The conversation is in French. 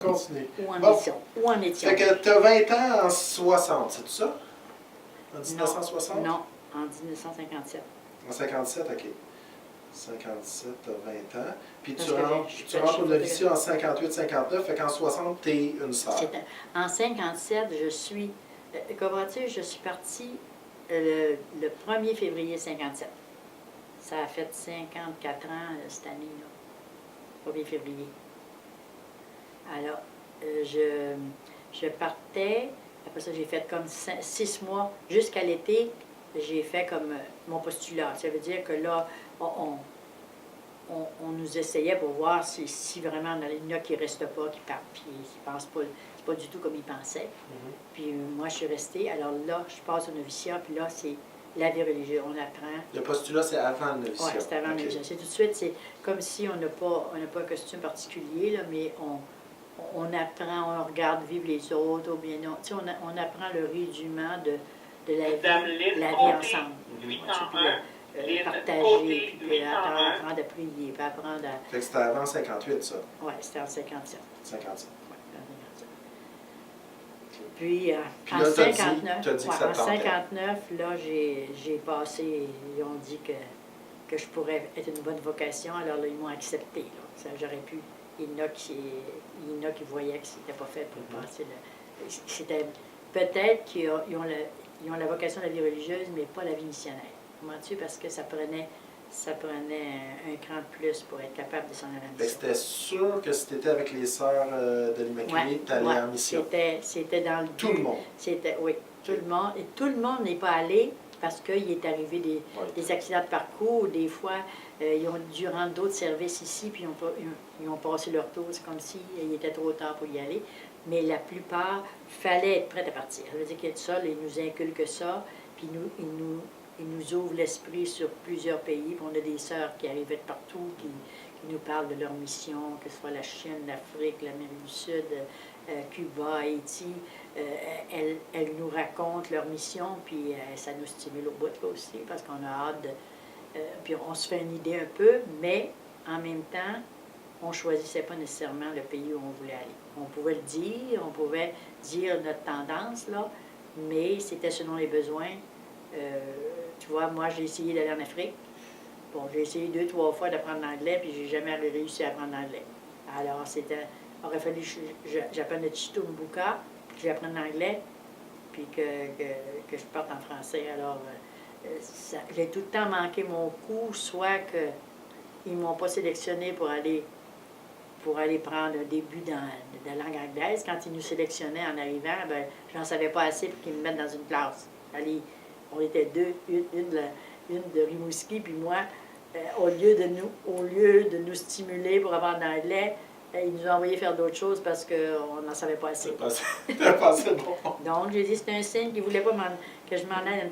Continue. Où en Bon. étions? Où en étions? Fait que tu as 20 ans en 60, c'est tout ça? En 1960? Non, en 1957. En 57, OK. 57, tu as 20 ans. Puis Parce tu que rentres au noviciat en 58-59, fait qu'en 60, tu es une sœur. En 57, comprends-tu, je suis partie le 1er février 57. Ça a fait 54 ans cette année-là, 1er février. Alors, je partais, après ça j'ai fait comme 6 mois, jusqu'à l'été, j'ai fait comme mon postulat. Ça veut dire que là, on nous essayait pour voir si vraiment il y en a qui ne restent pas, qui partent, puis ils ne pensent pas, c'est pas du tout comme ils pensaient. Puis moi, je suis restée. Alors là, je passe au noviciat, puis là, c'est la vie religieuse. On apprend. Le postulat, c'est avant le noviciat. Oui, c'est avant le noviciat. C'est tout de suite, c'est comme si on n'a pas un costume particulier, là, mais on apprend, on regarde vivre les autres, ou bien non. Tu sais, on apprend le rudiment de la vie ensemble. Partager, puis apprendre à prier, puis apprendre à... Fait que c'était avant 58, ça? Oui, c'était en 57. 57. Puis, Puis en là, 59, t'as dit que ça en te tentait. 59, là, j'ai passé, ils ont dit que je pourrais être une bonne vocation, alors là, ils m'ont accepté. Là. Ça, j'aurais pu. Il y en a qui voyaient que c'était pas fait pour passer. C'était peut-être qu'ils ont la vocation de la vie religieuse, mais pas la vie missionnaire. Comment-tu? Parce que ça prenait un cran de plus pour être capable de s'en aller en mission. C'était sûr que si tu étais avec les sœurs de l'Immaculée, tu allais en mission. C'était dans le but. Tout le monde. Oui, tout le monde. Et tout le monde n'est pas allé parce qu'il est arrivé des accidents de parcours. Des fois, ils ont dû rendre d'autres services ici, puis ils ont passé leur tour. C'est comme s'il était trop tard pour y aller. Mais la plupart, il fallait être prêt à partir. Ça veut dire qu'être seul, ils nous inculquent ça, puis ils nous ouvrent l'esprit sur plusieurs pays. Puis on a des sœurs qui arrivaient de partout, qui nous parlent de leur mission, que ce soit la Chine, l'Afrique, l'Amérique du Sud, Cuba, Haïti. Elles nous racontent leur mission, puis ça nous stimule au bout aussi, parce qu'on a hâte de... puis on se fait une idée un peu, mais en même temps, on ne choisissait pas nécessairement le pays où on voulait aller. On pouvait le dire, on pouvait dire notre tendance, là, mais c'était selon les besoins. Tu vois, moi, j'ai essayé d'aller en Afrique. Bon, j'ai essayé 2-3 fois d'apprendre l'anglais, puis j'ai jamais réussi à apprendre l'anglais. Alors, il aurait fallu que j'apprenne le Chitumbuka, que j'apprenne l'anglais, puis que je parte en français. Alors, j'ai tout le temps manqué mon coup, soit qu'ils ne m'ont pas sélectionné pour aller prendre un début dans la langue anglaise. Quand ils nous sélectionnaient en arrivant, ben, je n'en savais pas assez pour qu'ils me mettent dans une classe. On était deux, une de Rimouski, puis moi, au lieu de nous stimuler pour apprendre l'anglais, ils nous ont envoyé faire d'autres choses parce qu'on n'en savait pas assez. C'était pas assez bon. Donc, j'ai dit, c'est un signe qu'ils ne voulaient pas que je m'en aille à une